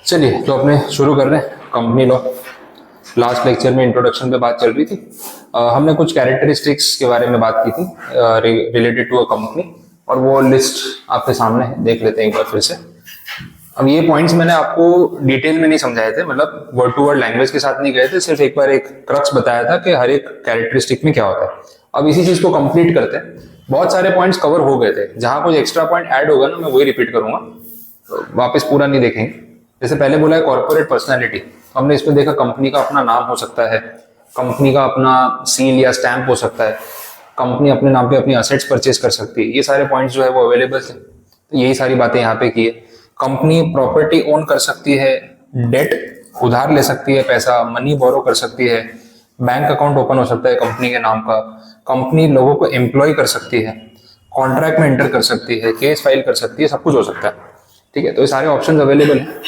चलिए तो अपने शुरू कर रहे हैं कंपनी लॉ। लास्ट लेक्चर में इंट्रोडक्शन पे बात चल रही थी। हमने कुछ कैरेक्टरिस्टिक्स के बारे में बात की थी रिलेटेड टू अ कंपनी, और वो लिस्ट आपके सामने है, देख लेते हैं एक बार फिर से। अब ये पॉइंट्स मैंने आपको डिटेल में नहीं समझाए थे, मतलब वर्ड टू वर्ड लैंग्वेज के साथ नहीं गए थे, सिर्फ एक बार एक क्रक्स बताया था कि हर एक कैरेक्टरिस्टिक में क्या होता है। अब इसी चीज को कंप्लीट करते हैं। बहुत सारे पॉइंट्स कवर हो गए थे, जहां कोई एक्स्ट्रा पॉइंट ऐड होगा ना मैं वही रिपीट करूंगा, तो वापस पूरा नहीं देखेंगे। जैसे पहले बोला है कॉर्पोरेट पर्सनैलिटी, हमने इसमें देखा कंपनी का अपना नाम हो सकता है, कंपनी का अपना सील या स्टैंप हो सकता है, कंपनी अपने नाम पे अपनी असेट्स परचेज कर सकती है। ये सारे पॉइंट्स जो है वो अवेलेबल है, तो यही सारी बातें यहाँ पे की है। कंपनी प्रॉपर्टी ओन कर सकती है, डेट उधार ले सकती है, पैसा मनी बोरो कर सकती है, बैंक अकाउंट ओपन हो सकता है कंपनी के नाम का, कंपनी लोगों को एम्प्लॉय कर सकती है, कॉन्ट्रैक्ट में एंटर कर सकती है, केस फाइल कर सकती है, सब कुछ हो सकता है। ठीक है, तो ये सारे ऑप्शंस अवेलेबल हैं।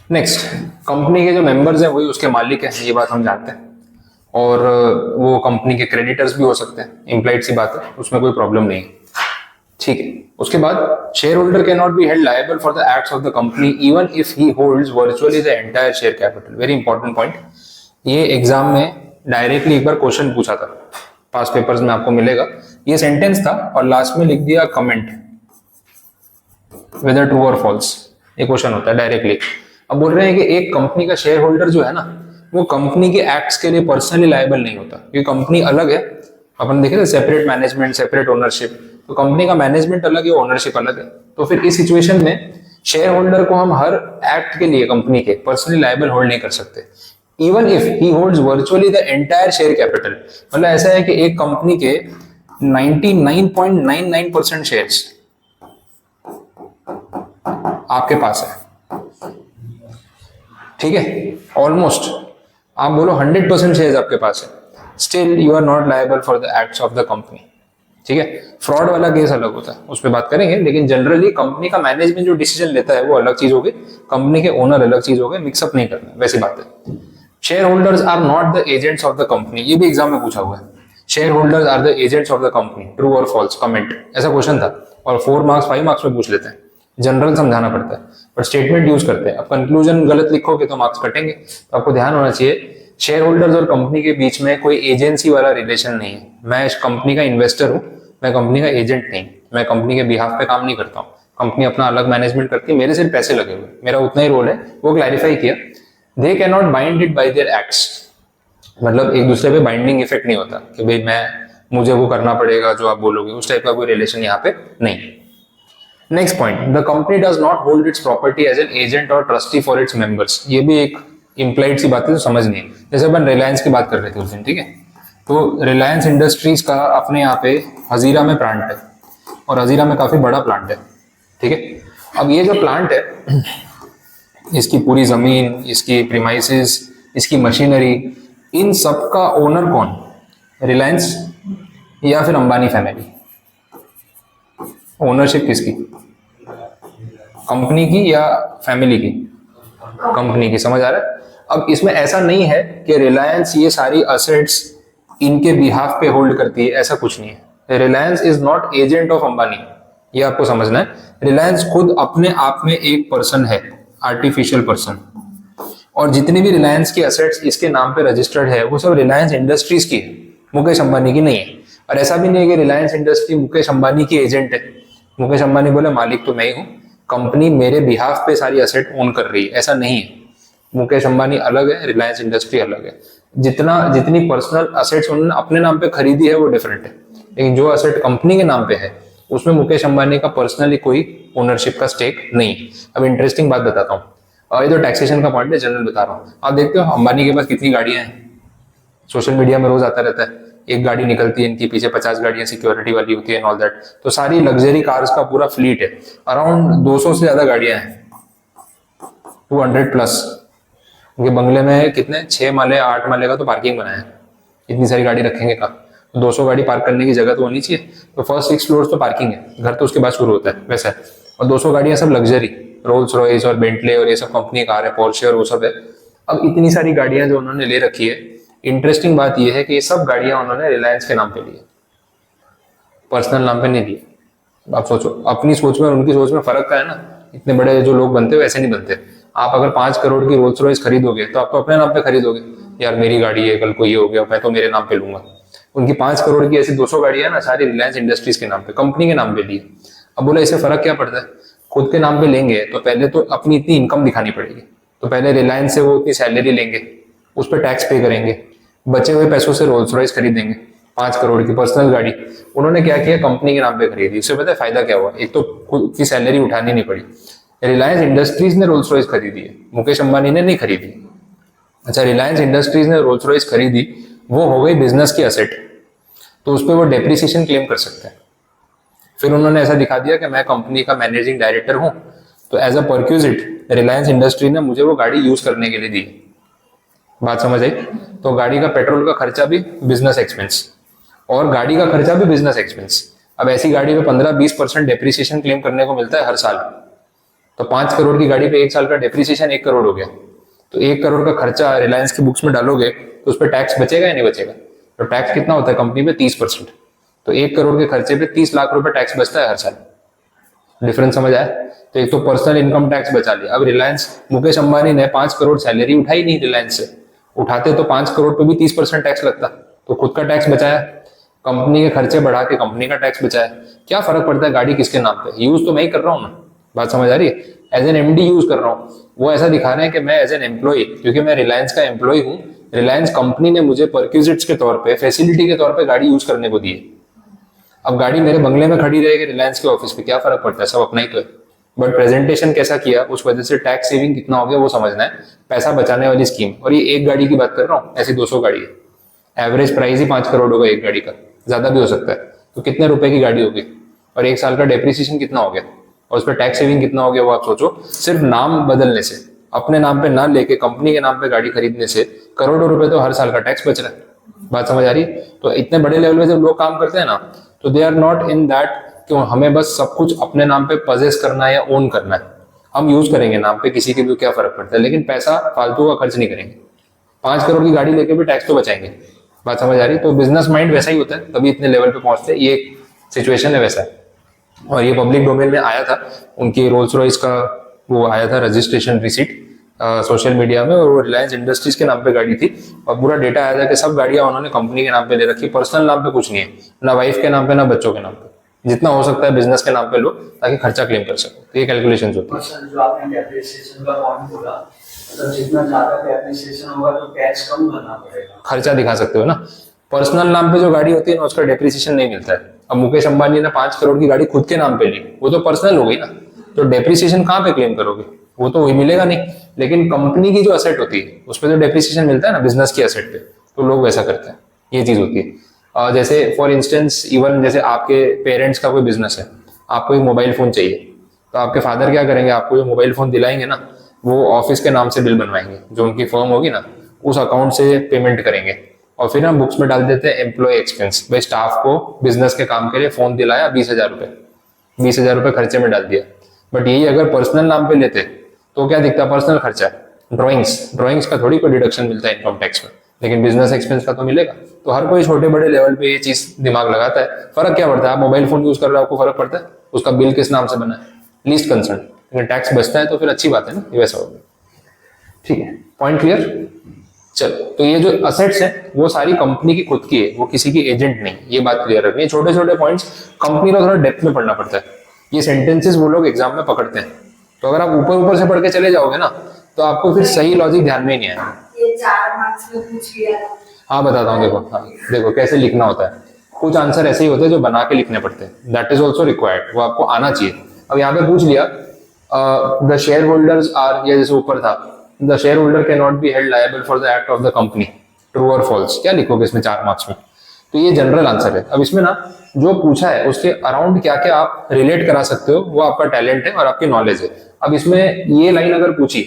नेक्स्ट, कंपनी के जो मेंबर्स हैं वही उसके मालिक हैं, ये बात हम जानते हैं, और वो कंपनी के क्रेडिटर्स भी हो सकते हैं, इम्प्लाइड सी बात है, उसमें कोई प्रॉब्लम नहीं है। ठीक है, उसके बाद share holder can not be held liable for the acts of the company even if he holds virtually the entire share capital. Very important point, ये एग्जाम में डायरेक्टली एक बार क्वेश्चन पूछा था, पास पेपर्स में आपको मिलेगा। ये सेंटेंस था और लास्ट में लिख दिया कमेंट वेदर ट्रू और फॉल्स, ये क्वेश्चन होता है डायरेक्टली। अब बोल रहे हैं कि एक कंपनी का शेयर होल्डर जो है ना, वो कंपनी के एक्ट्स के लिए पर्सनली लायबल नहीं होता, क्योंकि कंपनी अलग है। अपन देखे थे सेपरेट मैनेजमेंट सेपरेट ओनरशिप, तो कंपनी का मैनेजमेंट अलग है, ओनरशिप अलग है। तो फिर इस सिचुएशन में शेयर होल्डर को हम हर एक्ट के लिए कंपनी के पर्सनली लायबल होल्ड नहीं कर सकते, even if he holds virtually the entire share capital. मतलब ऐसा है कि एक कंपनी के 99.99% शेयर्स आपके पास है, ठीक है, ऑलमोस्ट आप बोलो 100% शेयर्स आपके पास है, still you are not liable for the acts of the company. ठीक है, फ्रॉड वाला केस अलग होता है, उस पर बात करेंगे, लेकिन जनरली कंपनी का मैनेजमेंट जो डिसीजन लेता है वो अलग चीज हो गई, कंपनी के ओनर अलग चीज हो गए, मिक्सअप नहीं करना, वैसी बात है। Share holders are not the agents of the company, ये भी एग्जाम में पूछा हुआ है। Share holders are the agents of the company, true और फॉल्स, कमेंट, ऐसा क्वेश्चन था, और 4 मार्क्स 5 मार्क्स में पूछ लेते हैं। जनरल समझाना पड़ता है, पर स्टेटमेंट यूज करते हैं। अब कंक्लूजन गलत लिखोगे तो मार्क्स कटेंगे, तो आपको ध्यान होना चाहिए शेयर होल्डर्स और कंपनी के बीच में कोई एजेंसी वाला रिलेशन नहीं है। मैं इस कंपनी का इन्वेस्टर हूं, मैं कंपनी का एजेंट नहीं, मैं कंपनी के बिहाफ पे काम नहीं करता हूँ, कंपनी अपना अलग मैनेजमेंट करती है, मेरे सिर्फ पैसे लगे हुए, मेरा उतना ही रोल है, वो क्लैरिफाई किया। They can not bind it by there acts, मतलब एक दूसरे पे बाइंडिंग इफेक्ट नहीं होता कि भाई मुझे वो करना पड़ेगा जो आप बोलोगे, उस टाइप का कोई रिलेशन यहाँ पे नहीं। Next point, the company does not hold its property as an agent और ट्रस्टी फॉर इट्स मेंबर्स। ये भी एक इंप्लाइड सी बात है, तो समझनी है। जैसे अपन रिलायंस की बात कर रहे थे उस दिन, ठीक है, तो रिलायंस इंडस्ट्रीज का अपने यहाँ पे हजीरा में प्लांट है, और हजीरा में काफी बड़ा प्लांट है, ठीक है। अब ये जो प्लांट है, इसकी पूरी जमीन, इसकी प्रीमाइसेस, इसकी मशीनरी, इन सब का ओनर कौन? रिलायंस या फिर अंबानी फैमिली? ओनरशिप किसकी? कंपनी की या फैमिली की? कंपनी की, समझ आ रहा है? अब इसमें ऐसा नहीं है कि रिलायंस ये सारी असेट्स इनके बिहाफ पे होल्ड करती है, ऐसा कुछ नहीं है। Reliance is not agent of Ambani, ये आपको समझना है। रिलायंस खुद अपने आप में एक पर्सन है, आर्टिफिशियल पर्सन, और जितनी भी रिलायंस की असेट्स इसके नाम पे रजिस्टर्ड है वो सब रिलायंस इंडस्ट्रीज की है, मुकेश अंबानी की नहीं है। और ऐसा भी नहीं है कि रिलायंस इंडस्ट्री मुकेश अंबानी की एजेंट है, मुकेश अंबानी बोले मालिक तो मैं ही हूँ, कंपनी मेरे बिहाफ पे सारी असेट ओन कर रही है, ऐसा नहीं है। मुकेश अंबानी अलग है, रिलायंस इंडस्ट्री अलग है। जितनी पर्सनल असेट्स उन्होंने अपने नाम पे खरीदी है वो डिफरेंट है, लेकिन जो असेट कंपनी के नाम पे है उसमें मुकेश अंबानी का पर्सनली कोई ओनरशिप का स्टेक नहीं है। अब इंटरेस्टिंग बात बताता हूँ, ये तो टैक्सेशन का पॉइंट है, जनरल बता रहा हूँ। आप देखते हो अंबानी के पास कितनी गाड़ियां हैं, सोशल मीडिया में रोज आता रहता है, एक गाड़ी निकलती है इनकी, पीछे 50 गाड़ियां सिक्योरिटी वाली होती है एंड ऑल दैट। तो सारी लग्जरी कार्स का पूरा फ्लीट है, अराउंड 200 से ज्यादा गाड़ियां हैं, 200 प्लस। उनके बंगले में कितने 6 माले 8 माले का तो पार्किंग बनाया है, इतनी सारी गाड़ी रखेंगे का, 200 गाड़ी पार्क करने की जगह तो होनी चाहिए। तो फर्स्ट 6 फ्लोर तो पार्किंग है, घर तो उसके बाद शुरू होता है वैसा है। और 200 गाड़ियां सब लग्जरी, रोल्स रॉयस और बेंटले और ये सब कंपनी कार है, पोर्शे और वो सब है। अब इतनी सारी गाड़ियां जो उन्होंने ले रखी है, इंटरेस्टिंग बात यह है कि ये सब गाड़ियां उन्होंने रिलायंस के नाम पे ली है, पर्सनल नाम पे नहीं दिए। आप सोचो, अपनी सोच में और उनकी सोच में फर्क का है ना। इतने बड़े जो लोग बनते हैं वैसे नहीं बनते। आप अगर 5 करोड़ की रोल्स रॉयस खरीदोगे तो आप तो अपने नाम पे खरीदोगे, यार मेरी गाड़ी है, कल को ये हो गया मैं तो मेरे नाम पे लूंगा। उनकी 5 करोड़ की ऐसी 200 गाड़ियां ना, सारी रिलायंस इंडस्ट्रीज के नाम पे, कंपनी के नाम पे ली है। अब बोला इससे फर्क क्या पड़ता है? खुद के नाम पे लेंगे तो पहले तो अपनी इतनी इनकम दिखानी पड़ेगी, तो पहले रिलायंस से वो उतनी सैलरी लेंगे, उस पर टैक्स पे करेंगे, बचे हुए पैसों से रोल्स रॉयस खरीदेंगे 5 करोड़ की पर्सनल गाड़ी। उन्होंने क्या किया, कंपनी के नाम पे खरीदी। उससे पता है फायदा क्या हुआ? एक तो खुद की सैलरी उठानी नहीं पड़ी। रिलायंस इंडस्ट्रीज ने रोल्स रॉयस खरीदी है, मुकेश अंबानी ने नहीं खरीदी। अच्छा, रिलायंस इंडस्ट्रीज ने रोल्स रॉयस खरीदी, वो हो गई बिजनेस की असेट, तो उस पर वो डेप्रिसिएशन क्लेम कर सकते हैं। फिर उन्होंने ऐसा दिखा दिया कि मैं कंपनी का मैनेजिंग डायरेक्टर हूं, तो as a perquisite Reliance industry ने मुझे वो गाड़ी यूज करने के लिए दी। बात समझ आई? तो गाड़ी का पेट्रोल का खर्चा भी बिजनेस एक्सपेंस, और गाड़ी का खर्चा भी बिजनेस एक्सपेंस। अब ऐसी गाड़ी पे 15-20% डेप्रिसिएशन क्लेम करने को मिलता है हर साल। तो 5 करोड़ की गाड़ी पे एक साल का डेप्रिसिएशन 1 करोड़ हो गया। तो 1 करोड़ का खर्चा रिलायंस की बुक्स में डालोगे तो उस पर टैक्स बचेगा या नहीं बचेगा? तो टैक्स कितना होता है कंपनी पे? 30%। तो 1 करोड़ के खर्चे पे 30 लाख रुपए टैक्स बचता है हर साल। डिफरेंस समझ आया? तो एक तो पर्सनल इनकम टैक्स बचा लिया। अब रिलायंस, मुकेश अंबानी ने 5 करोड़ सैलरी उठाई नहीं रिलायंस से, उठाते तो 5 करोड़ पे भी 30% टैक्स लगता, तो खुद का टैक्स बचाया, कंपनी के खर्चे बढ़ा के कंपनी का टैक्स बचाया। क्या फर्क पड़ता है गाड़ी किसके नाम पे? यूज तो मैं ही कर रहा हूँ ना। बात समझ आ रही है? एज एन एमडी यूज कर रहा हूँ, वो ऐसा दिखा रहे हैं कि मैं एज एन एम्प्लॉय, क्योंकि मैं रिलायंस का एम्प्लॉय हूँ, रिलायंस कंपनी ने मुझे परक्यूजिट्स के तौर पे, फैसिलिटी के तौर पे गाड़ी यूज करने को दी है। अब गाड़ी मेरे बंगले में खड़ी रहेगी रिलायंस के ऑफिस पे, क्या फर्क पड़ता है? सब अपना ही तो है। बट प्रेजेंटेशन कैसा किया, उस वजह से टैक्स सेविंग कितना हो गया वो समझना है। पैसा बचाने वाली स्कीम। और ये एक गाड़ी की बात कर रहा हूँ, ऐसी 200 गाड़ी है। एवरेज प्राइस ही 5 करोड़ होगा एक गाड़ी का, ज्यादा भी हो सकता है। तो कितने रुपए की गाड़ी होगी, और एक साल का डेप्रिसिएशन कितना हो गया, और उस पर टैक्स सेविंग कितना हो गया, वो आप सोचो। सिर्फ नाम बदलने से, अपने नाम पे ना लेके कंपनी के नाम पे गाड़ी खरीदने से करोड़ों रुपए तो हर साल का टैक्स बच रहा है। बात समझ आ रही है? तो इतने बड़े लेवल पे जब लोग काम करते हैं ना, तो they are not in that कि हमें बस सब कुछ अपने नाम पे पजेस करना है या ओन करना है। हम यूज करेंगे नाम पे, किसी के भी क्या फर्क पड़ता है, लेकिन पैसा फालतू का खर्च नहीं करेंगे। 5 करोड़ की गाड़ी लेके भी टैक्स तो बचाएंगे। बात समझ आ रही है? तो बिजनेस माइंड वैसा ही होता है, तभी इतने लेवल पे पहुंचते हैं। ये सिचुएशन है वैसा है। और ये पब्लिक डोमेन में आया था, उनकी रोल्स रॉयस का वो आया था रजिस्ट्रेशन रिसीट सोशल मीडिया में, और वो रिलायंस इंडस्ट्रीज के नाम पे गाड़ी थी, और पूरा डेटा आया था कि सब गाड़ियां उन्होंने कंपनी के नाम पे ले रखी, पर्सनल नाम पे कुछ नहीं है, ना वाइफ के नाम पे ना बच्चों के नाम पे। जितना हो सकता है बिजनेस के नाम पे लो, ताकि खर्चा क्लेम कर सको। तो ये कैलकुलेशन होती है। जो आपने डेप्रिसिएशन का पॉइंट बोला, मतलब जितना ज्यादा डेप्रिसिएशन होगा तो टैक्स कम भरना पड़ेगा, खर्चा दिखा सकते हो ना। पर्सनल नाम पे जो गाड़ी होती है ना, उसका डेप्रिसिएशन नहीं मिलता है। अब मुकेश अंबानी ने 5 करोड़ की गाड़ी खुद के नाम पे ली, वो तो पर्सनल हो गई ना, तो डेप्रिसिएशन कहाँ पे क्लेम करोगे? वो तो वही मिलेगा नहीं। लेकिन कंपनी की जो असेट होती है उस पर जो डेप्रिसिएशन मिलता है ना बिजनेस की असेट पे, तो लोग वैसा करते हैं। ये चीज होती है। जैसे फॉर इंस्टेंस, इवन जैसे आपके पेरेंट्स का कोई बिजनेस है, आपको एक मोबाइल फोन चाहिए, तो आपके फादर क्या करेंगे, आपको जो मोबाइल फोन दिलाएंगे ना, वो ऑफिस के नाम से बिल बनवाएंगे, जो उनकी फर्म होगी ना उस अकाउंट से पेमेंट करेंगे, और फिर हम बुक्स में डाल देते हैं एम्प्लॉय एक्सपेंस। भाई स्टाफ को बिजनेस के काम के लिए फोन दिलाया, 20,000 रुपए, 20,000 रुपए खर्चे में डाल दिया। बट यही अगर पर्सनल नाम पे लेते तो क्या दिखता? पर्सनल खर्चा है। ड्रॉइंग्स का थोड़ी कोई डिडक्शन मिलता है इनकम टैक्स में, लेकिन बिजनेस एक्सपेंस का तो मिलेगा। तो हर कोई छोटे बड़े लेवल पे ये चीज दिमाग लगाता है। फर्क क्या पड़ता है? आप मोबाइल फोन यूज कर रहे हो, आपको फर्क पड़ता है उसका बिल किस नाम से बना है? Least concern. लेकिन टैक्स बचता है तो फिर अच्छी बात है ना, ये वैसा होगा। ठीक है, पॉइंट क्लियर? चलो, तो ये जो असेट्स है वो सारी कंपनी की खुद की है, वो किसी की एजेंट नहीं। ये बात क्लियर रखनी है। छोटे छोटे पॉइंट्स कंपनी को थोड़ा डेप्थ में पढ़ना पड़ता है। ये सेंटेंसेस वो लोग एग्जाम में पकड़ते हैं, तो अगर आप ऊपर ऊपर से पढ़ के चले जाओगे ना, तो आपको फिर सही लॉजिक ध्यान में ही नहीं आएगा। ये 4 मार्क्स में पूछ लिया। हाँ बताता हूँ, देखो। हाँ देखो कैसे लिखना होता है। कुछ आंसर ऐसे ही होते हैं जो बना के लिखने पड़ते हैं, दैट इज ऑल्सो रिक्वायर्ड, वो आपको आना चाहिए। अब यहाँ पे पूछ लिया द शेयर होल्डर्स आर, या जैसे ऊपर था the share holder can not be held liable for the act of the company, true और फॉल्स, क्या लिखोगे इसमें 4 मार्क्स में? तो ये जनरल आंसर है। अब इसमें ना जो पूछा है उसके अराउंड क्या क्या आप रिलेट करा सकते हो, वो आपका टैलेंट है और आपकी नॉलेज है। अब इसमें ये लाइन अगर पूछी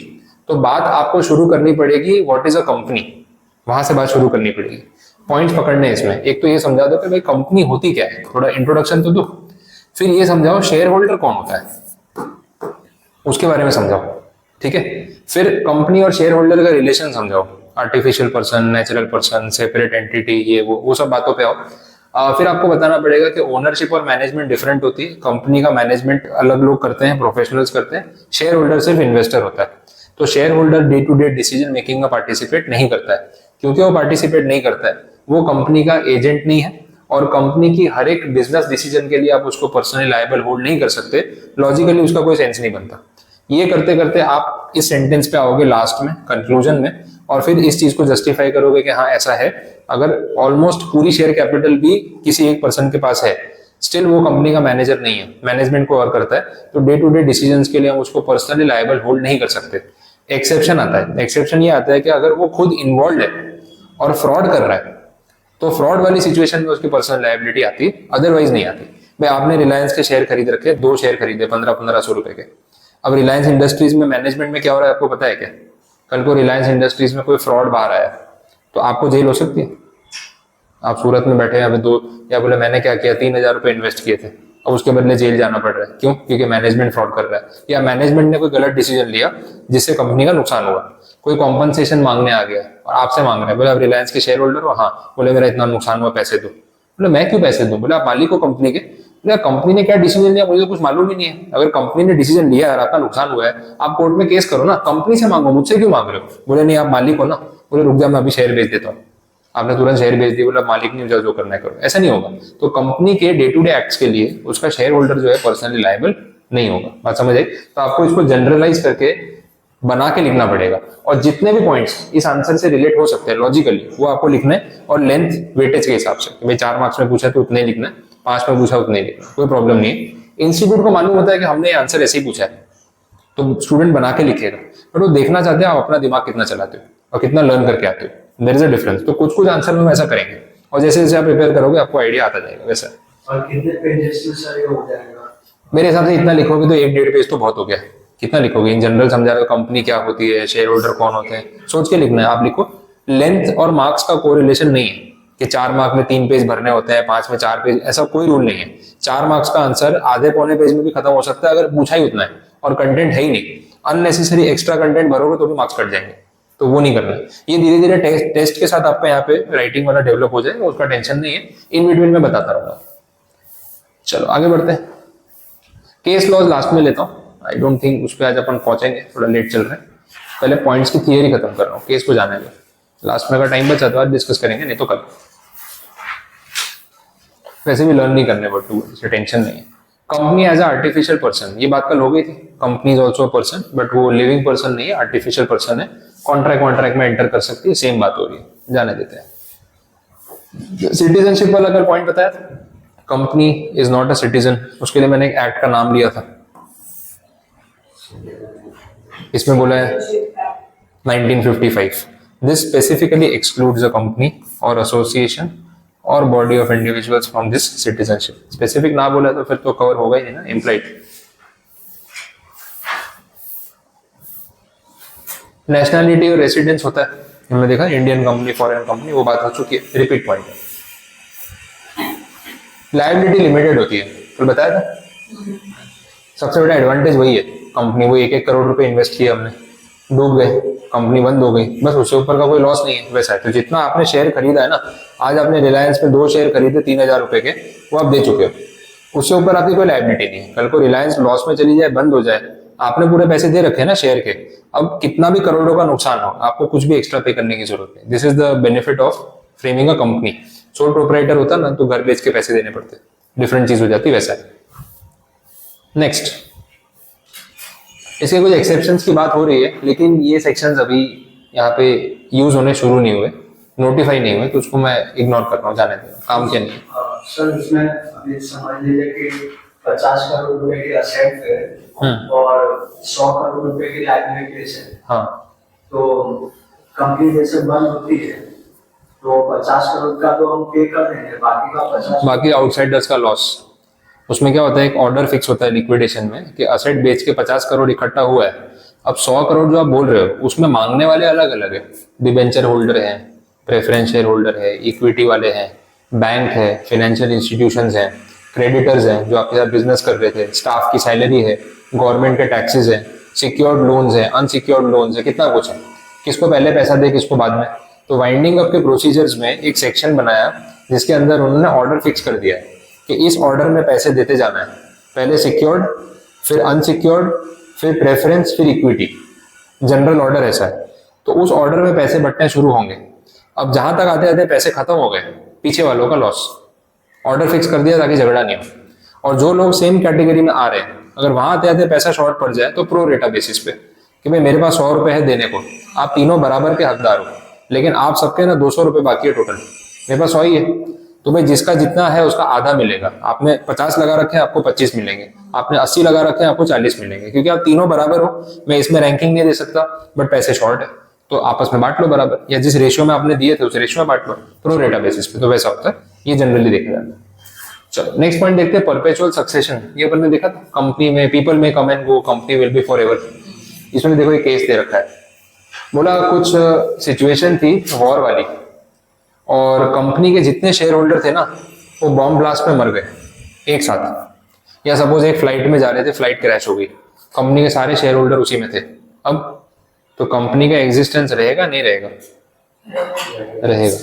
तो बात आपको शुरू करनी पड़ेगी व्हाट इज अ कंपनी, वहां से बात शुरू करनी पड़ेगी। पॉइंट्स पकड़ने इसमें, एक तो ये समझा दो कि भाई कंपनी होती क्या है, थोड़ा इंट्रोडक्शन तो दो। फिर ये समझाओ शेयर होल्डर कौन होता है, उसके बारे में समझाओ। ठीक है, फिर कंपनी और शेयर होल्डर का रिलेशन समझाओ, artificial person, natural person, separate entity, ये वो सब बातों पे आओ। फिर आपको बताना पड़ेगा कि ओनरशिप और मैनेजमेंट डिफरेंट होती है। कंपनी का मैनेजमेंट अलग लोग करते हैं, प्रोफेशनल्स करते हैं। शेयर होल्डर सिर्फ इन्वेस्टर होता है। तो share holder day to day decision making में पार्टिसिपेट नहीं करता है। क्योंकि वो पार्टिसिपेट नहीं करता है, वो कंपनी का एजेंट नहीं है, और कंपनी की हर एक बिजनेस डिसीजन के लिए आप उसको पर्सनली लायबल होल्ड नहीं कर सकते। लॉजिकली उसका कोई सेंस नहीं बनता। ये करते करते आप इस सेंटेंस पे आओगे लास्ट में, कंक्लूजन में, और फिर इस चीज को जस्टिफाई करोगे कि हाँ ऐसा है। अगर ऑलमोस्ट पूरी शेयर कैपिटल भी किसी एक पर्सन के पास है, स्टिल वो कंपनी का मैनेजर नहीं है, मैनेजमेंट को और करता है, तो डे टू डे डिसीजंस के लिए हम उसको पर्सनली लायबल होल्ड नहीं कर सकते। एक्सेप्शन आता है। एक्सेप्शन ये आता है कि अगर वो खुद इन्वॉल्व है और फ्रॉड कर रहा है, तो फ्रॉड वाली सिचुएशन में उसकी पर्सनल लायबिलिटी आती, अदरवाइज नहीं आती। भाई आपने रिलायंस के शेयर खरीद रखे, 2 शेयर खरीदे 1500 रुपए के। अब रिलायंस इंडस्ट्रीज में मैनेजमेंट में क्या हो रहा है आपको पता है क्या? कल को रिलायंस इंडस्ट्रीज में कोई फ्रॉड बाहर आया तो आपको जेल हो सकती है। आप सूरत में बैठे हैं, या बोले मैंने क्या किया, 3000 रुपए इन्वेस्ट किए थे, अब उसके बदले जेल जाना पड़ रहा है। क्यों? क्योंकि मैनेजमेंट फ्रॉड कर रहा है, या मैनेजमेंट ने कोई गलत डिसीजन लिया जिससे कंपनी का नुकसान हुआ। कोई कॉम्पनसेशन मांगने आ गया और आपसे मांग रहा है, बोले आप रिलायंस के शेयर होल्डर हो? हाँ। बोले मेरा इतना नुकसान हुआ, पैसे दो। बोले मैं क्यों पैसे दूं? बोले आप मालिक हो कंपनी के। बोले कंपनी ने क्या डिसीजन लिया मुझे तो कुछ मालूम ही नहीं है। अगर कंपनी ने डिसीजन लिया है और आपका नुकसान हुआ है, आप कोर्ट में केस करो ना, कंपनी से मांगो, मुझसे क्यों मांग रहे हो? बोले नहीं आप मालिक हो ना। बोले रुक जा मैं अभी शेयर बेच देता हूँ। आपने तुरंत शेयर बेच दिया, बोला मालिक नहीं हो, जो करना है करो। ऐसा नहीं होगा। तो कंपनी के डे टू डे एक्ट्स के लिए उसका शेयर होल्डर जो है पर्सनली लायबल नहीं होगा। बात समझ आई? तो आपको इसको जनरलाइज करके बना के लिखना पड़ेगा, और जितने भी पॉइंट्स इस आंसर से रिलेट हो सकते हैं लॉजिकली, वो आपको लिखना है, और लेंथ वेटेज के हिसाब से। भाई 4 मार्क्स में पूछा तो उतने ही लिखना है, 5 में पूछा उतने ही लिखना है, कोई प्रॉब्लम नहीं है। इंस्टीट्यूट को मालूम होता है कि हमने ये आंसर ऐसे ही पूछा है, तो स्टूडेंट बना के लिखेगा, बट वो देखना चाहते हैं आप अपना दिमाग कितना चलाते हो और कितना लर्न करके आते हो। There is a difference. तो कुछ कुछ आंसर में ऐसा करेंगे, और जैसे जैसे आप प्रिपेयर करोगे आपको आइडिया आता जाएगा वैसा। और कितने पेजेस में सर ये हो जाएगा? मेरे हिसाब से इतना लिखोगे तो 1-1.5 पेज तो बहुत हो गया। कितना लिखोगे? इन जनरल समझा रहे हो, कंपनी क्या होती है, शेयर होल्डर कौन होते हैं, सोच के लिखना है। आप लिखो। लेंथ और मार्क्स का कोरिलेशन नहीं है कि 4 मार्क में 3 पेज भरने होते हैं, 5 में 4 पेज, ऐसा कोई रूल नहीं है। 4 मार्क्स का आंसर आधे पौने पेज में भी खत्म हो सकता है अगर पूछा ही उतना है और कंटेंट है ही नहीं। अननेसेसरी एक्स्ट्रा कंटेंट भरोगे तो भी मार्क्स कट जाएंगे, तो वो नहीं करना है। ये धीरे धीरे टेस्ट के साथ आपका यहाँ पे राइटिंग वाला डेवलप हो जाएगा, उसका टेंशन नहीं है। इन बिटवीन में बताता रहूंगा। चलो आगे बढ़ते हैं। केस लॉज लास्ट में लेता हूँ। आई डोंट थिंक उस पर आज अपन पहुंचेंगे, थोड़ा लेट चल रहा है। पहले पॉइंट्स की थियरी खत्म कर रहा हूँ, केस को जाने दो। लास्ट में अगर टाइम बचा तो आज डिस्कस करेंगे, नहीं तो कल। वैसे भी लर्न नहीं करने बट इससे टेंशन नहीं है। Company as a artificial person, ये बात कल हो गई थी। Company is also person, but वो लिविंग पर्सन नहीं है, आर्टिफिशियल पर्सन है। कॉन्ट्रैक्ट में एंटर कर सकती है, सेम बात हो रही है, जाने देते हैं। सिटीजनशिप वाला अगर पॉइंट बताया था, company is not a citizen, उसके लिए मैंने एक एक्ट का नाम लिया था। इसमें बोला है 1955, this specifically excludes a company और एसोसिएशन और body of individuals from this citizenship. Specific ना बोला तो फिर तो कवर होगा ही ना, इम्प्लाइड। नेशनैलिटी और रेसिडेंस होता है, हमने देखा इंडियन कंपनी, फॉरेन कंपनी, वो बात हो चुकी है। रिपीट पॉइंट है। लायबिलिटी लिमिटेड होती है, तो बताया था। सबसे बड़ा एडवांटेज वही है, कंपनी वो 1-1 करोड़ रुपए इन्वेस्ट किए हमने, डूब गए, कंपनी बंद हो गई, बस उससे ऊपर का कोई लॉस नहीं है। वैसा है तो जितना आपने शेयर खरीदा है ना, आज आपने रिलायंस में 2 शेयर खरीदे 3000 रुपए के, वो आप दे चुके हो, उससे ऊपर आपकी कोई लायबिलिटी नहीं है। कल को रिलायंस लॉस में चली जाए, बंद हो जाए, आपने पूरे पैसे दे रखे हैं ना शेयर के, अब कितना भी करोड़ों का नुकसान हो, आपको कुछ भी एक्स्ट्रा पे करने की जरूरत नहीं। This is the benefit of framing a company. Sole proprietor होता ना तो घर बेच के पैसे देने पड़ते, डिफरेंट चीज हो जाती, वैसा है। नेक्स्ट, इसके कुछ एक्सेप्शंस की बात हो रही है, लेकिन ये सेक्शंस अभी यहाँ पे यूज होने शुरू नहीं हुए, नोटिफाई नहीं हुए, तो उसको मैं इग्नोर कर रहा हूँ, जाने दे रहा हूँ, काम क्या नहीं है। सर इसमें अभी समझ लीजिए कि 50 करोड़ रुपए की असेट है और 100 करोड़ रुपए की लायबिलिटीज है। हाँ, तो कंपनी जैसे बंद होती है तो 50 करोड़ का तो हम पे कर देंगे, बाकी का 50, बाकी आउटसाइडर्स का लॉस। उसमें क्या होता है, एक ऑर्डर फिक्स होता है लिक्विडेशन में कि असेट बेच के 50 करोड़ इकट्ठा हुआ है। अब 100 करोड़ जो आप बोल रहे हो उसमें मांगने वाले अलग अलग है, डिबेंचर होल्डर है, प्रेफरेंस शेयर होल्डर है, इक्विटी वाले हैं, बैंक है, फाइनेंशियल इंस्टीट्यूशंस हैं, क्रेडिटर्स हैं जो आपके साथ बिजनेस कर रहे थे, स्टाफ की सैलरी है, गवर्नमेंट के टैक्सेस है, सिक्योर्ड लोन्स है, अनसिक्योर्ड लोन्स है, कितना कुछ है। किसको पहले पैसा दे, किसको बाद में। तो वाइंडिंग अप के प्रोसीजर्स में एक सेक्शन बनाया जिसके अंदर उन्होंने ऑर्डर फिक्स कर दिया है कि इस ऑर्डर में पैसे देते जाना है, पहले सिक्योर्ड, फिर अनसिक्योर्ड, फिर प्रेफरेंस, फिर इक्विटी। जनरल ऑर्डर ऐसा है। तो उस ऑर्डर में पैसे बंटने शुरू होंगे। अब जहां तक आते आते पैसे खत्म हो गए, पीछे वालों का लॉस। ऑर्डर फिक्स कर दिया ताकि झगड़ा नहीं हो। और जो लोग सेम कैटेगरी में आ रहे हैं, अगर वहां आते आते पैसा शॉर्ट पड़ जाए तो प्रो रेटा बेसिस पे कि भाई मेरे पास 100 रुपए है देने को, आप तीनों बराबर के हकदार हो, लेकिन आप सबके ना 200 रुपए बाकी है टोटल, मेरे पास 100 ही है, तो भाई जिसका जितना है उसका आधा मिलेगा। आपने 50 लगा रखे हैं, आपको 25 मिलेंगे। आपने 80 लगा रखे हैं, आपको 40 मिलेंगे, क्योंकि आप तीनों बराबर हो। मैं इसमें रैंकिंग नहीं दे सकता, बट पैसे शॉर्ट है, तो आपस में बांट लो बराबर, या जिस रेशियो में आपने दिए थे उस रेशियो में बांट लो, प्रो रेटा बेसिस पे। तो वैसा होता है, ये जनरली देखा जाता है। चलो नेक्स्ट पॉइंट देखते हैं, परपेचुअल सक्सेशन। ये अपन ने देखा था, कंपनी में पीपल में come and go, company will be for ever. इसमें देखो एक केस दे रखा है, बोला कुछ सिचुएशन थी वॉर वाली, और कंपनी के जितने शेयर होल्डर थे ना वो बॉम्ब ब्लास्ट में मर गए एक साथ। या सपोज एक फ्लाइट में जा रहे थे, फ्लाइट क्रैश हो गई, कंपनी के सारे शेयर होल्डर उसी में थे। अब तो कंपनी का एग्जिस्टेंस रहेगा नहीं रहेगा? रहेगा।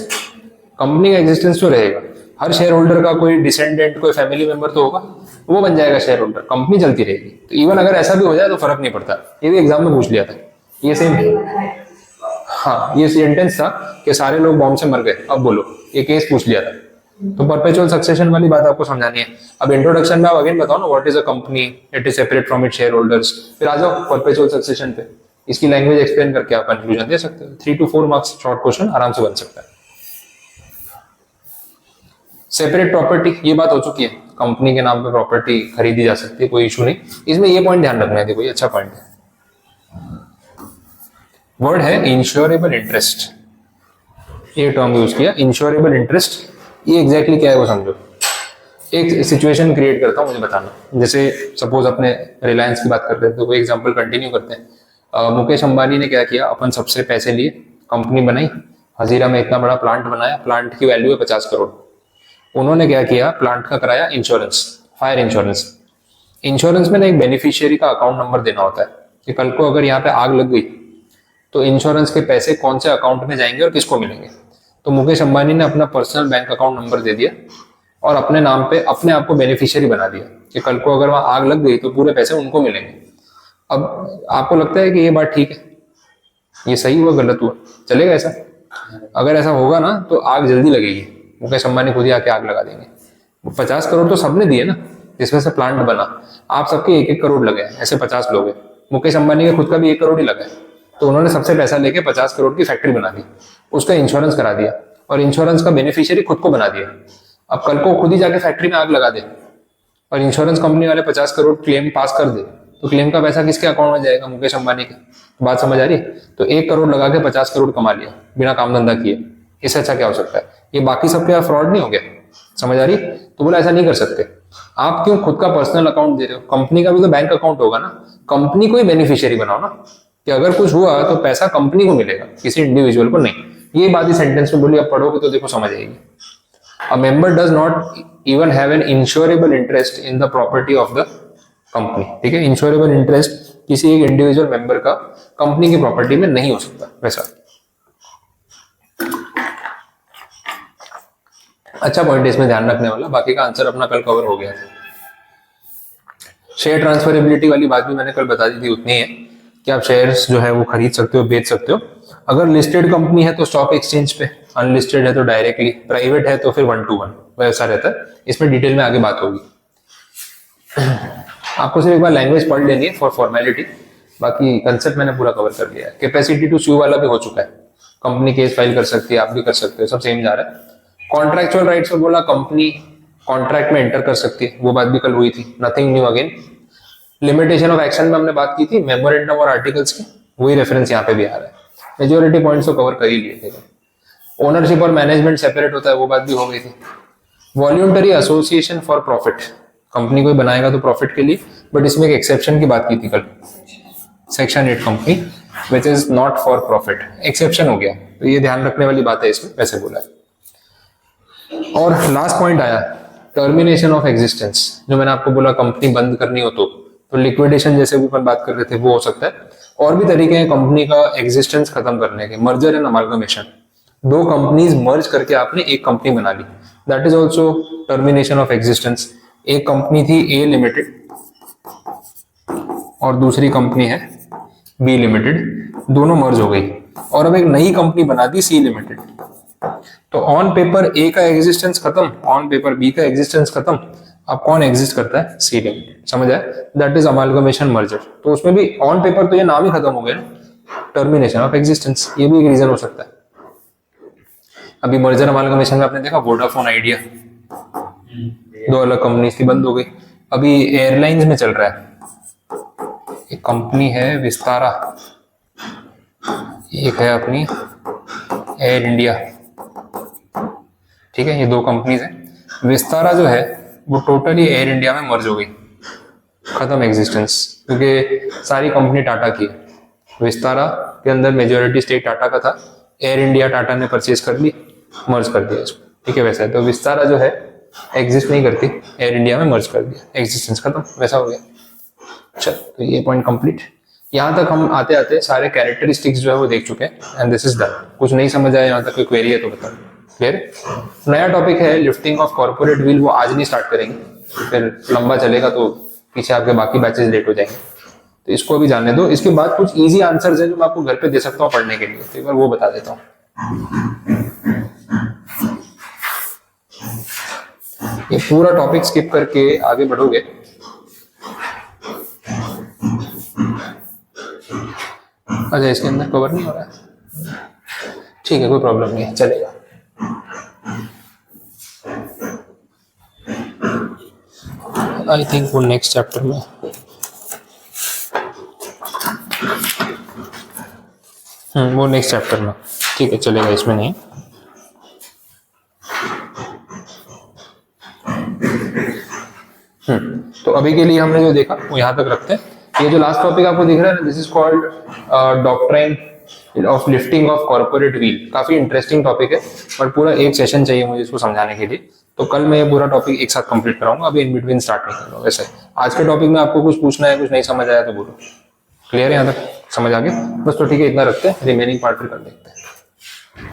कंपनी का एग्जिस्टेंस तो रहेगा। हर शेयर होल्डर का कोई डिसेंडेंट, कोई फैमिली मेंबर तो होगा, वो बन जाएगा शेयर होल्डर, कंपनी चलती रहेगी। तो इवन अगर ऐसा भी हो जाए तो फर्क नहीं पड़ता। ये भी एग्जाम में पूछ लिया था, ये सेम, हाँ ये सेंटेंस था कि सारे लोग बॉम्ब से मर गए। अब बोलो, ये केस पूछ लिया था। तो परपेचुअल सक्सेशन वाली बात आपको समझानी है। अब इंट्रोडक्शन में आप अगेन बताओ ना, what is a company, it is separate from it share holders, फिर आ जाओ परपेचुअल सक्सेशन पे। इसकी लैंग्वेज एक्सप्लेन करके आप कंक्लूजन दे सकते हो। 3 to 4 मार्क्स शॉर्ट क्वेश्चन आराम से बन सकता है। सेपरेट प्रॉपर्टी, ये बात हो चुकी है, कंपनी के नाम पे प्रॉपर्टी खरीदी जा सकती है, कोई इशू नहीं। इसमें ये पॉइंट ध्यान रखना है, देखो ये अच्छा पॉइंट है। वर्ड है इंश्योरेबल इंटरेस्ट, ये टर्म यूज किया, इंश्योरेबल इंटरेस्ट। ये एग्जैक्टली क्या है वो समझो। एक सिचुएशन क्रिएट करता हूँ, मुझे बताना। जैसे सपोज अपने रिलायंस की बात करते हैं, तो वो एग्जांपल कंटिन्यू करते हैं। मुकेश अंबानी ने क्या किया, अपन सबसे पैसे लिए, कंपनी बनाई, हजीरा में इतना बड़ा प्लांट बनाया, प्लांट की वैल्यू है 50 करोड़। उन्होंने क्या किया, प्लांट का कराया इंश्योरेंस, फायर इंश्योरेंस। इंश्योरेंस में ना एक बेनिफिशियरी का अकाउंट नंबर देना होता है कि कल को अगर यहाँ पे आग लग गई तो इंश्योरेंस के पैसे कौन से अकाउंट में जाएंगे और किसको मिलेंगे। तो मुकेश अंबानी ने अपना पर्सनल बैंक अकाउंट नंबर दे दिया और अपने नाम पे अपने आप को बेनिफिशियरी बना दिया कि कल को अगर वहां आग लग गई तो पूरे पैसे उनको मिलेंगे। अब आपको लगता है कि ये बात ठीक है, ये सही हुआ गलत हुआ, चलेगा ऐसा? अगर ऐसा होगा ना तो आग जल्दी लगेगी, मुकेश अंबानी खुद ही आके आग लगा देंगे। 50 करोड़ तो सबने दिए ना, जिसमें से प्लांट बना, आप सबके 1-1 करोड़ लगे, ऐसे 50 लोग हैं, मुकेश अंबानी के खुद का भी 1 करोड़ ही लगा है। तो उन्होंने सबसे पैसा लेके 50 करोड़ की फैक्ट्री बना दी, उसका इंश्योरेंस करा दिया और इंश्योरेंस का बेनिफिशियरी खुद को बना दिया। अब कल को खुद ही जाके फैक्ट्री में आग लगा दे और इंश्योरेंस कंपनी वाले 50 करोड़ क्लेम पास कर दे, तो क्लेम का पैसा किसके अकाउंट में जाएगा? मुकेश अंबानी के। बात समझ आ रही? तो 1 करोड़ लगा के 50 करोड़ कमा लिया बिना काम धंधा किए। इससे अच्छा क्या हो सकता है? ये बाकी सबके फ्रॉड नहीं हो गया? समझ आ रही? तो बोला ऐसा नहीं कर सकते। आप क्यों खुद का पर्सनल अकाउंट दे रहे हो? कंपनी का भी तो बैंक अकाउंट होगा ना, कंपनी को ही बेनिफिशियरी बनाओ ना, कि अगर कुछ हुआ तो पैसा कंपनी को मिलेगा, किसी इंडिविजुअल को नहीं। ये बात इस सेंटेंस में बोली, अब पढ़ोगे तो देखो समझ आएगी। A member does not even have an insurable interest in the property of the company। ठीक है, इंश्योरेबल इंटरेस्ट किसी एक इंडिविजुअल मेंबर का कंपनी की प्रॉपर्टी में नहीं हो सकता। वैसा अच्छा पॉइंट है इसमें ध्यान रखने वाला, बाकी का आंसर अपना कल कवर हो गया था। शेयर ट्रांसफरेबिलिटी वाली बात भी मैंने कल बता दी थी, उतनी है कि आप शेयर्स जो है वो खरीद सकते हो, बेच सकते हो। अगर लिस्टेड कंपनी है तो स्टॉक एक्सचेंज पे, अनलिस्टेड है तो डायरेक्टली, प्राइवेट है तो फिर 1 to 1 वैसा रहता है। इसमें डिटेल में आगे बात होगी। आपको सिर्फ एक बार लैंग्वेज पढ़ लेनी है फॉर फॉर्मेलिटी, बाकी कंसेप्ट मैंने पूरा कवर कर लिया है। कैपेसिटी टू स्यू वाला भी हो चुका है, कंपनी केस फाइल कर सकती है, आप भी कर सकते हो, सब सेम जा रहा है। कॉन्ट्रैक्चुअल राइट्स में बोला कंपनी कॉन्ट्रैक्ट में एंटर कर सकती है, वो बात भी कल हुई थी, nothing new again. Limitation of action में हमने बात की थी, मेमोरेंडम और आर्टिकल्स की, वही रेफरेंस यहाँ पे भी आ रहा है। मेजोरिटी पॉइंट्स तो कवर कर ही लिए थे। ओनरशिप और मैनेजमेंट सेपरेट होता है, वो बात भी हो गई थी। Voluntary association for profit, company कोई बनाएगा तो प्रॉफिट के लिए, बट इसमें एक एक्सेप्शन की बात की थी कल, section 8 company which is not for profit, exception हो गया। तो ये ध्यान रखने वाली बात है, इसमें वैसे बोला है। और लास्ट पॉइंट आया टर्मिनेशन ऑफ एग्जिस्टेंस, जो मैंने आपको बोला कंपनी बंद करनी हो तो लिक्विडेशन जैसे भी अपन बात कर रहे थे वो हो सकता है। और भी तरीके हैं कंपनी का एग्जिस्टेंस खत्म करने के, मर्जर एंड अमाल्गमेशन। दो कंपनीज मर्ज करके आपने एक कंपनी बना ली, that is also termination of existence. एक कंपनी थी ए लिमिटेड और दूसरी कंपनी है बी लिमिटेड, दोनों मर्ज हो गई और अब एक नई कंपनी बना दी सी लिमिटेड। तो ऑन पेपर ए का एग्जिस्टेंस खत्म, ऑन पेपर बी का एग्जिस्टेंस खत्म, अब कौन एग्जिस्ट करता है? C limited. समझ आए? That is amalgamation merger. तो उसमें भी ऑन पेपर तो ये नाम ही खत्म हो गया ना, टर्मिनेशन ऑफ एग्जिस्टेंस, ये भी एक रीजन हो सकता है। अभी मर्जर अमालगमेशन में आपने देखा वोडाफोन आइडिया, दो अलग कंपनीज थी, बंद हो गई। अभी एयरलाइंस में चल रहा है, एक कंपनी है विस्तारा, एक है अपनी एयर इंडिया, ठीक है, ये दो कंपनीज हैं। विस्तारा जो है वो टोटली एयर इंडिया में मर्ज हो गई, खत्म एग्जिस्टेंस, क्योंकि सारी कंपनी टाटा की है। विस्तारा के अंदर मेजोरिटी स्टेक टाटा का था, एयर इंडिया टाटा ने परचेज कर ली, मर्ज कर दिया इसको, ठीक है। वैसा है तो विस्तारा जो है एग्जिस्ट नहीं करती, एयर इंडिया में मर्ज कर दिया, एग्जिस्टेंस खत्म, वैसा हो गया। चल, तो ये पॉइंट कंप्लीट। यहाँ तक हम आते आते सारे कैरेक्टरिस्टिक्स जो है वो देख चुके हैं एंड दिस इज डन। कुछ नहीं समझ आया यहाँ तक, कोई क्वेरी है तो बताओ। क्लियर? नया टॉपिक है लिफ्टिंग ऑफ कॉर्पोरेट व्हील, वो आज नहीं स्टार्ट करेंगे, फिर लंबा चलेगा तो पीछे आपके बाकी बैचेस लेट हो जाएंगे, तो इसको अभी जानने दो। इसके बाद कुछ इजी आंसर्स हैं जो मैं आपको घर पे दे सकता हूँ पढ़ने के लिए, तो एक बार वो बता देता हूँ। ये पूरा टॉपिक स्किप करके आगे बढ़ोगे अच्छा, इसके अंदर कवर नहीं हो रहा है, ठीक है, कोई प्रॉब्लम नहीं है, चलेगा। आई थिंक वो नेक्स्ट चैप्टर में, वो नेक्स्ट चैप्टर में, ठीक है, चलेगा, इसमें नहीं। तो अभी के लिए हमने जो देखा वो यहाँ तक रखते हैं। ये जो लास्ट टॉपिक आपको दिख रहा है ना, this is called doctrine of lifting of corporate wheel. काफी इंटरेस्टिंग टॉपिक है, बट पूरा एक सेशन चाहिए मुझे इसको समझाने के लिए, तो कल मैं ये पूरा टॉपिक एक साथ कंप्लीट कराऊंगा, अभी इन बिटवीन स्टार्ट नहीं करूंगा। वैसे आज के टॉपिक में आपको कुछ पूछना है, कुछ नहीं समझ आया तो बोलो। क्लियर है? यहाँ तक समझ आ गया? बस तो ठीक है, इतना रखते हैं, रिमेनिंग पार्ट फिर कर देखते हैं।